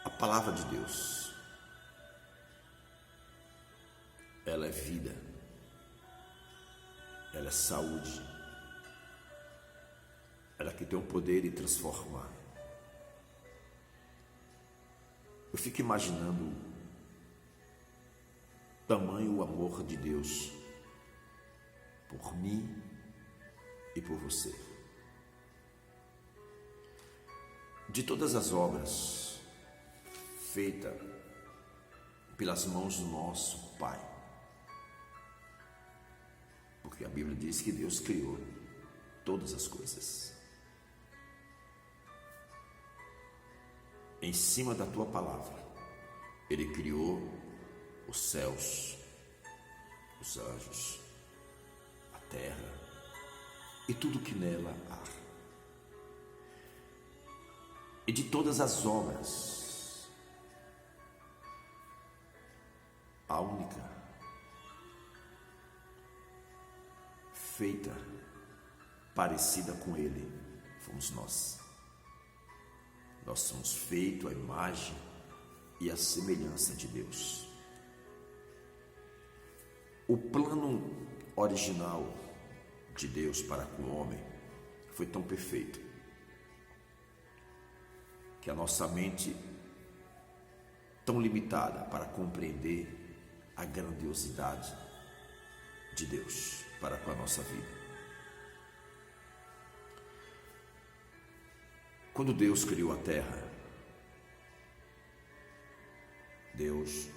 a palavra de Deus, ela é vida, ela é saúde, ela que tem o poder de transformar. Eu fico imaginando tamanho o amor de Deus por mim e por você. De todas as obras feitas pelas mãos do nosso Pai, porque a Bíblia diz que Deus criou todas as coisas. Em cima da tua palavra, Ele criou os céus, os anjos, a terra e tudo que nela há. E de todas as obras, a única feita parecida com Ele fomos nós. Nós somos feitos à imagem e à semelhança de Deus. O plano original de Deus para com o homem foi tão perfeito que a nossa mente, tão limitada para compreender a grandiosidade de Deus para com a nossa vida. Quando Deus criou a terra, Deus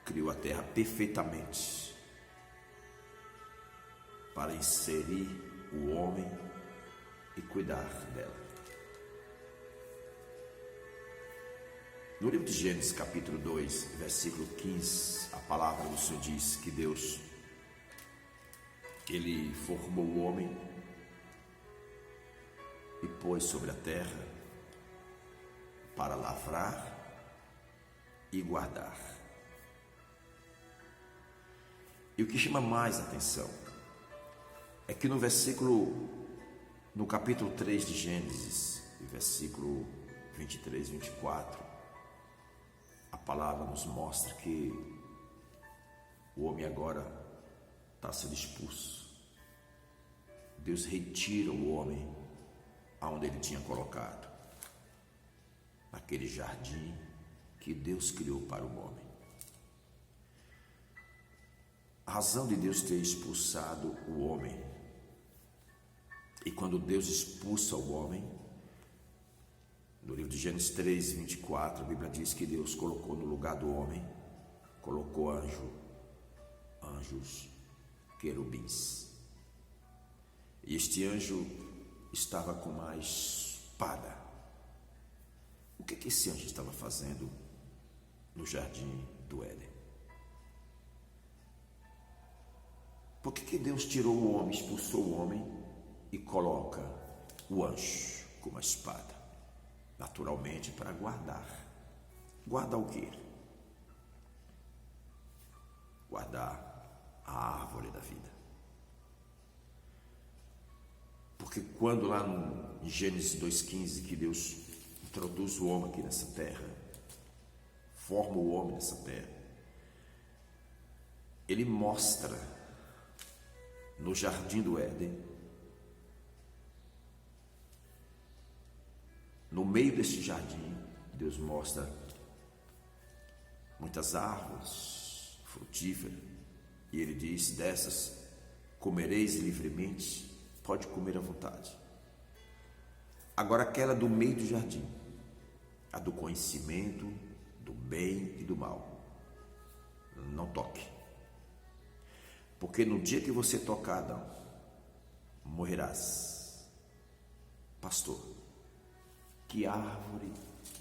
criou a terra perfeitamente para inserir o homem e cuidar dela. No livro de Gênesis, capítulo 2, versículo 15, a palavra do Senhor diz que Deus, Ele formou o homem e pôs sobre a terra para lavrar e guardar. E o que chama mais atenção é que no capítulo 3 de Gênesis, versículo 23 e 24, a palavra nos mostra que o homem agora está sendo expulso. Deus retira o homem aonde ele tinha colocado, naquele jardim que Deus criou para o homem. A razão de Deus ter expulsado o homem, e quando Deus expulsa o homem, no livro de Gênesis 3, 24, a Bíblia diz que Deus colocou no lugar do homem, colocou anjos, querubins. E este anjo estava com uma espada. O que esse anjo estava fazendo no jardim do Éden? Por que Deus tirou o homem, expulsou o homem e coloca o anjo com uma espada? Naturalmente para guardar. Guardar o quê? Guardar a árvore da vida. Porque quando lá em Gênesis 2,15, que Deus introduz o homem aqui nessa terra, forma o homem nessa terra, Ele mostra no jardim do Éden, no meio deste jardim, Deus mostra muitas árvores frutíferas, e Ele diz: dessas comereis livremente, pode comer à vontade. Agora aquela do meio do jardim, a do conhecimento do bem e do mal, não toque, porque no dia que você tocar, Adão, morrerás. Pastor, que árvore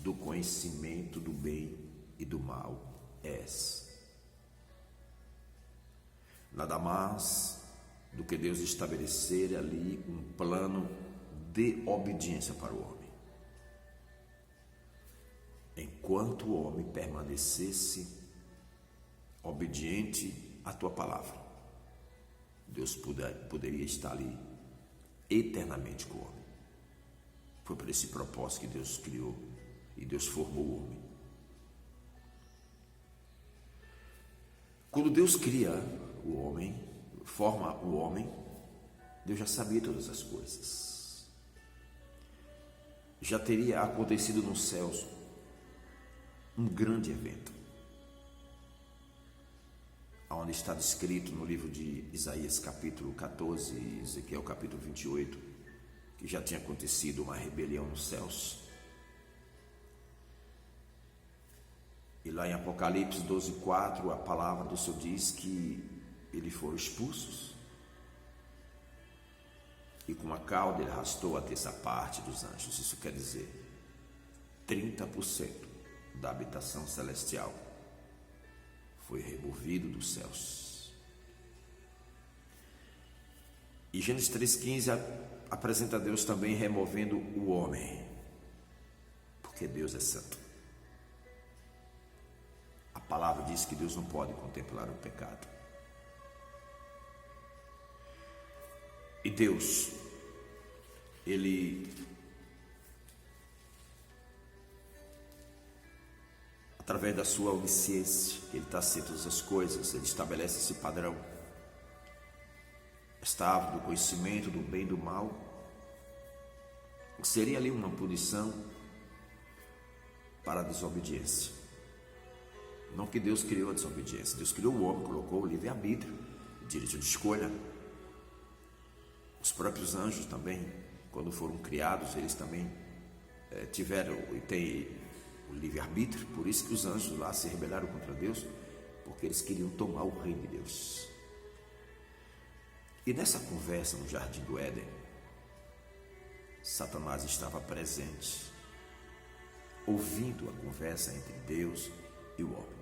do conhecimento do bem e do mal é essa? Nada mais do que Deus estabelecer ali um plano de obediência para o homem. Enquanto o homem permanecesse obediente à tua palavra, Deus poderia estar ali eternamente com o homem. Foi por esse propósito que Deus criou e Deus formou o homem. Quando Deus cria o homem, forma o homem, Deus já sabia todas as coisas. Já teria acontecido nos céus um grande evento, onde está descrito no livro de Isaías capítulo 14 e Ezequiel capítulo 28, que já tinha acontecido uma rebelião nos céus. E lá em Apocalipse 12:4, a palavra do Senhor diz que eles foram expulsos. E com a cauda ele arrastou a terça parte dos anjos. Isso quer dizer 30% da habitação celestial foi removido dos céus. E Gênesis 3:15 apresenta Deus também removendo o homem, porque Deus é santo. A palavra diz que Deus não pode contemplar o pecado. E Deus, Ele, através da sua onisciência, Ele está acima de todas as coisas, Ele estabelece esse padrão. Esta árvore do conhecimento do bem e do mal seria ali uma punição para a desobediência. Não que Deus criou a desobediência, Deus criou o homem, colocou o livre-arbítrio, direito de escolha. Os próprios anjos também, quando foram criados, eles também tiveram e têm o livre-arbítrio. Por isso que os anjos lá se rebelaram contra Deus, porque eles queriam tomar o reino de Deus. E nessa conversa no Jardim do Éden, Satanás estava presente, ouvindo a conversa entre Deus e o homem.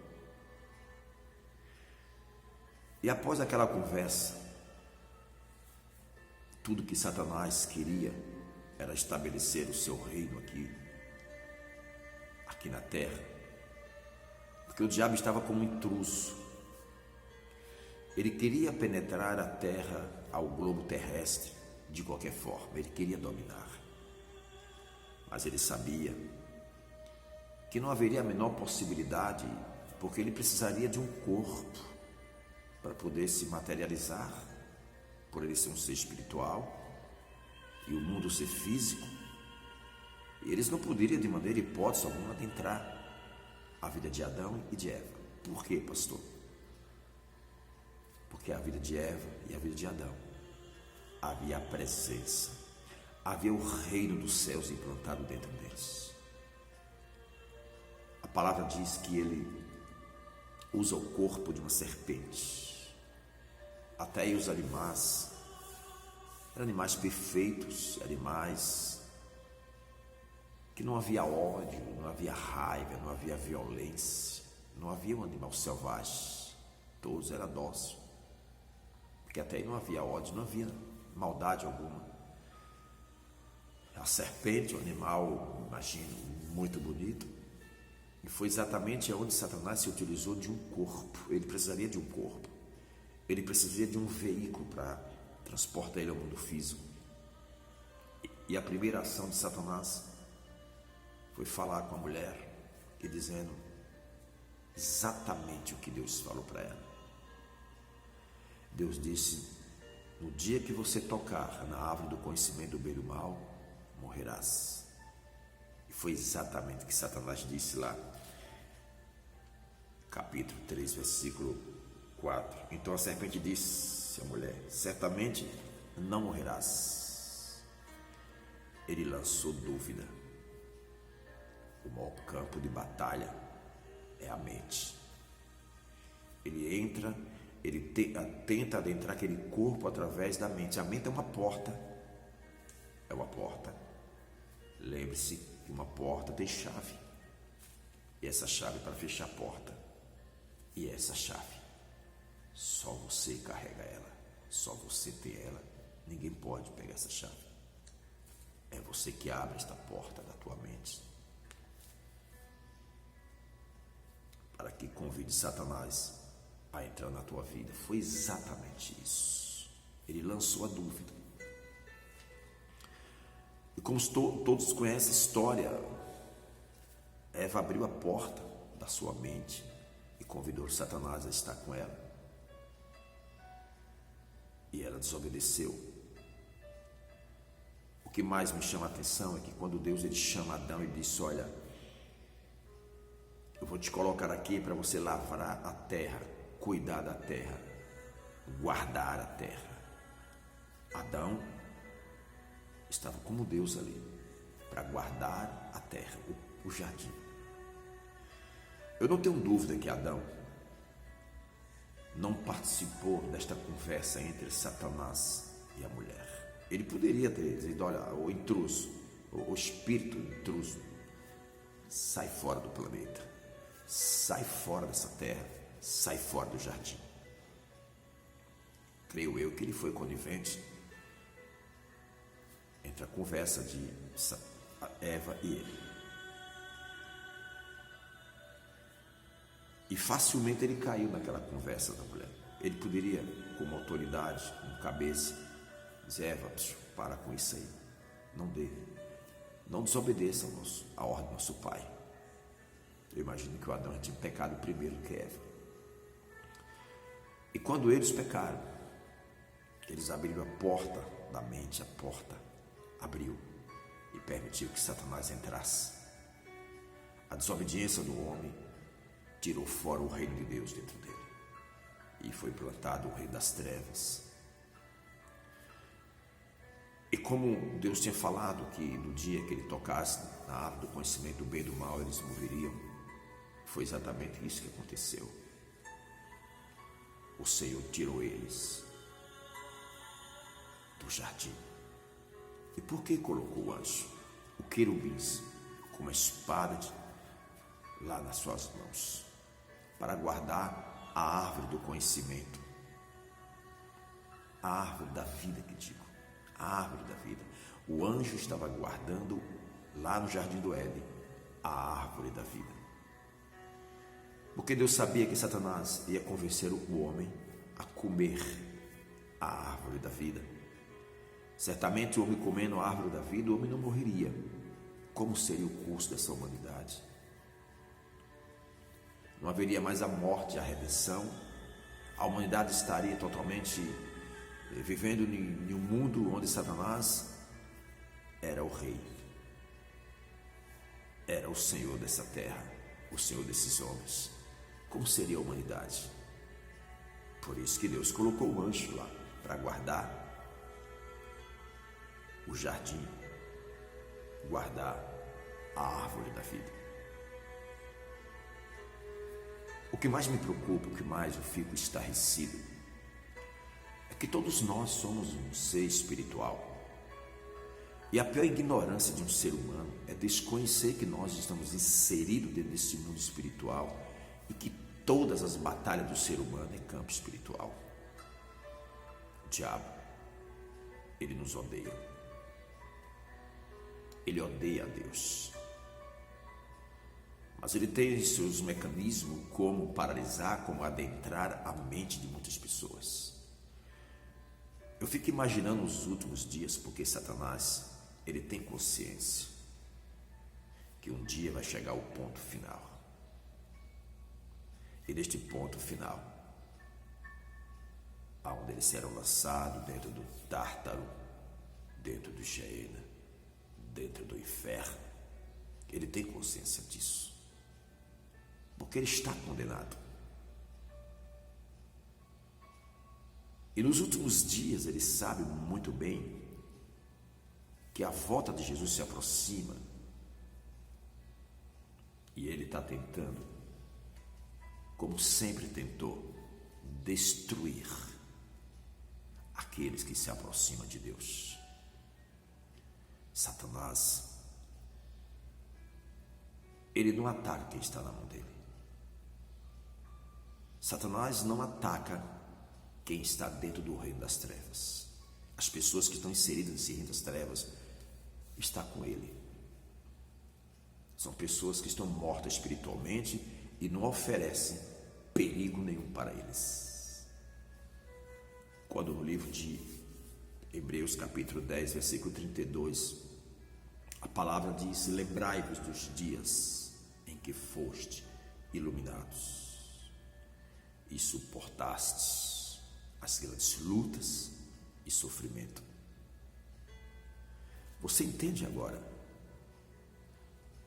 E após aquela conversa, tudo que Satanás queria era estabelecer o seu reino aqui na terra, porque o diabo estava como intruso. Ele queria penetrar a terra, ao globo terrestre, de qualquer forma, ele queria dominar. Mas ele sabia que não haveria a menor possibilidade, porque ele precisaria de um corpo para poder se materializar, por ele ser um ser espiritual e o mundo ser físico. E eles não poderiam, de maneira hipótese alguma, adentrar a vida de Adão e de Eva. Por quê, pastor? Porque a vida de Eva e a vida de Adão havia a presença, havia o reino dos céus implantado dentro deles. A palavra diz que ele usa o corpo de uma serpente. Até aí os animais eram animais perfeitos, animais que não havia ódio, não havia raiva, não havia violência, não havia um animal selvagem, todos eram dóceis, porque até aí não havia ódio, não havia maldade alguma. A serpente, um animal, imagino, muito bonito, e foi exatamente onde Satanás se utilizou de um corpo. Ele precisaria de um corpo, ele precisaria de um veículo para transportar ele ao mundo físico. E a primeira ação de Satanás foi falar com a mulher e dizendo exatamente o que Deus falou para ela. Deus disse: no dia que você tocar na árvore do conhecimento do bem e do mal, morrerás. E foi exatamente o que Satanás disse lá, capítulo 3, versículo 4. Então a serpente disse à mulher: certamente não morrerás. Ele lançou dúvida. O maior campo de batalha é a mente. Ele entra, ele tenta adentrar aquele corpo através da mente. A mente é uma porta. É uma porta. Lembre-se que uma porta tem chave. E essa chave é para fechar a porta. E essa chave, só você carrega ela. Só você tem ela. Ninguém pode pegar essa chave. É você que abre esta porta da tua mente, para que convide Satanás a entrar na tua vida. Foi exatamente isso. Ele lançou a dúvida. E como todos conhecem a história, Eva abriu a porta da sua mente e convidou Satanás a estar com ela. E ela desobedeceu. O que mais me chama a atenção é que quando Deus ele chama Adão e disse: olha, eu vou te colocar aqui para você lavrar a terra, cuidar da terra, guardar a terra. Adão estava como Deus ali, para guardar a terra, o jardim. Eu não tenho dúvida que Adão não participou desta conversa entre Satanás e a mulher. Ele poderia ter dito: olha, o intruso, o espírito intruso, sai fora do planeta, sai fora dessa terra, sai fora do jardim. Creio eu que ele foi conivente entre a conversa de Eva e ele. E facilmente ele caiu naquela conversa da mulher. Ele poderia, como autoridade, como cabeça, dizer: Eva, para com isso aí. Não dê. Não desobedeça a ordem do nosso pai. Eu imagino que o Adão tinha pecado primeiro que Eva. E quando eles pecaram, eles abriram a porta da mente, a porta abriu e permitiu que Satanás entrasse. A desobediência do homem tirou fora o reino de Deus dentro dele e foi plantado o reino das trevas. E como Deus tinha falado que no dia que ele tocasse na árvore do conhecimento do bem e do mal eles morreriam, foi exatamente isso que aconteceu. O Senhor tirou eles do jardim. E por que colocou o anjo, o querubins, com uma espada lá nas suas mãos? Para guardar a árvore do conhecimento, a árvore da vida, que digo, a árvore da vida. O anjo estava guardando lá no jardim do Éden a árvore da vida, porque Deus sabia que Satanás ia convencer o homem a comer a árvore da vida. Certamente o homem comendo a árvore da vida, o homem não morreria. Como seria o curso dessa humanidade? Não haveria mais a morte e a redenção. A humanidade estaria totalmente vivendo em um mundo onde Satanás era o rei, era o Senhor dessa terra, o Senhor desses homens. Como seria a humanidade? Por isso que Deus colocou o anjo lá para guardar o jardim, guardar a árvore da vida. O que mais me preocupa, o que mais eu fico estarrecido, é que todos nós somos um ser espiritual. E a pior ignorância de um ser humano é desconhecer que nós estamos inseridos dentro desse mundo espiritual e que todas as batalhas do ser humano é campo espiritual. O diabo, ele nos odeia. Ele odeia a Deus. Mas ele tem seus mecanismos como paralisar, como adentrar a mente de muitas pessoas. Eu fico imaginando os últimos dias, porque Satanás, ele tem consciência que um dia vai chegar o ponto final. E neste ponto final, aonde eles serão lançados dentro do Tártaro, dentro do Sheena, dentro do inferno, ele tem consciência disso, porque ele está condenado. E nos últimos dias ele sabe muito bem que a volta de Jesus se aproxima e ele está tentando, como sempre tentou, destruir aqueles que se aproximam de Deus. Satanás, ele não ataca quem está na mão dele. Satanás não ataca quem está dentro do reino das trevas. As pessoas que estão inseridas nesse reino das trevas estão com ele. São pessoas que estão mortas espiritualmente e não oferecem perigo nenhum para eles. Quando no livro de Hebreus capítulo 10, versículo 32, A palavra diz: lembrai-vos dos dias em que foste iluminados e suportastes as grandes lutas e sofrimento. Você entende agora?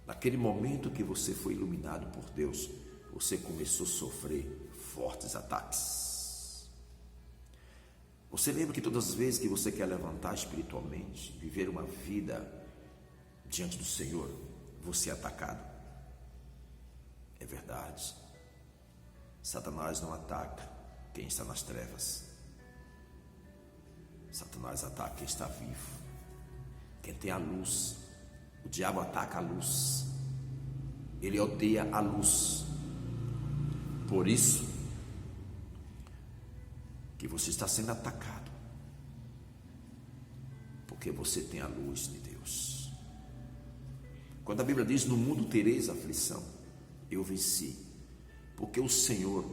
Naquele momento que você foi iluminado por Deus, você começou a sofrer fortes ataques. Você lembra que todas as vezes que você quer levantar espiritualmente, viver uma vida diante do Senhor, você é atacado? É verdade. Satanás não ataca quem está nas trevas. Satanás ataca quem está vivo, quem tem a luz. O diabo ataca a luz. Ele odeia a luz. Por isso que você está sendo atacado, porque você tem a luz de Deus. Quando a Bíblia diz: no mundo tereis aflição, eu venci, porque o Senhor,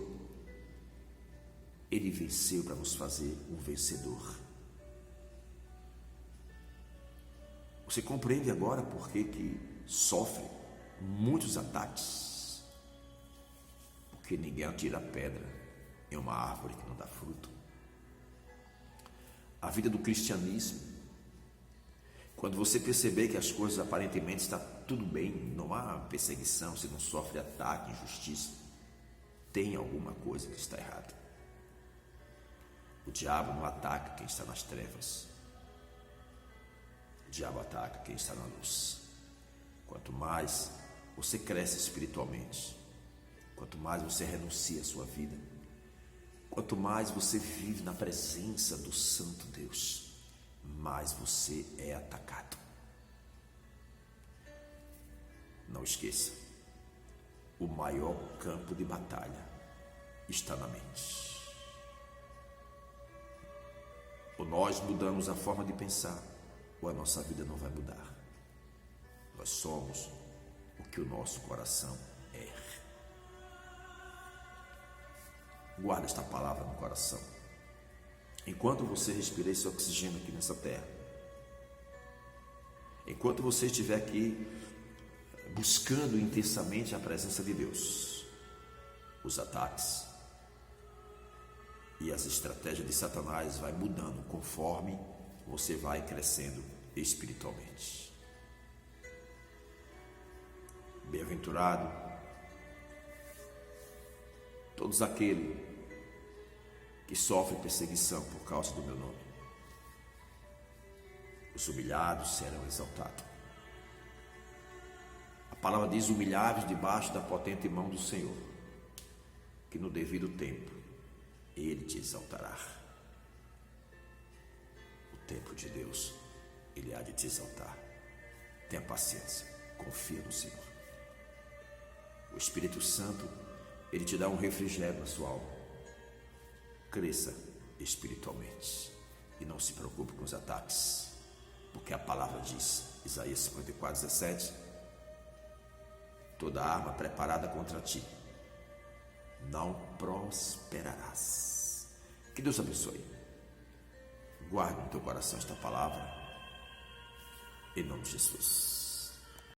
Ele venceu para nos fazer um vencedor. Você compreende agora por que sofre muitos ataques? Porque ninguém atira pedra em uma árvore que não dá fruto. A vida do cristianismo, quando você perceber que as coisas aparentemente estão tudo bem, não há perseguição, você não sofre ataque, injustiça, tem alguma coisa que está errada. O diabo não ataca quem está nas trevas. O diabo ataca quem está na luz. Quanto mais você cresce espiritualmente, quanto mais você renuncia à sua vida, quanto mais você vive na presença do Santo Deus, mais você é atacado. Não esqueça, o maior campo de batalha está na mente. Ou nós mudamos a forma de pensar, ou a nossa vida não vai mudar. Nós somos o que o nosso coração é. Guarda esta palavra no coração. Enquanto você respirar esse oxigênio aqui nessa terra, enquanto você estiver aqui buscando intensamente a presença de Deus, os ataques e as estratégias de Satanás vai mudando conforme você vai crescendo espiritualmente. Bem-aventurado todos aqueles que sofrem perseguição por causa do meu nome. Os humilhados serão exaltados. A palavra diz: humilhados debaixo da potente mão do Senhor, que no devido tempo Ele te exaltará. O tempo de Deus, Ele há de te exaltar. Tenha paciência, confia no Senhor. O Espírito Santo, Ele te dá um refrigério na sua alma. Cresça espiritualmente e não se preocupe com os ataques, porque a palavra diz, Isaías 54:17, toda arma preparada contra ti não prosperarás. Que Deus abençoe. Guarde no teu coração esta palavra, em nome de Jesus.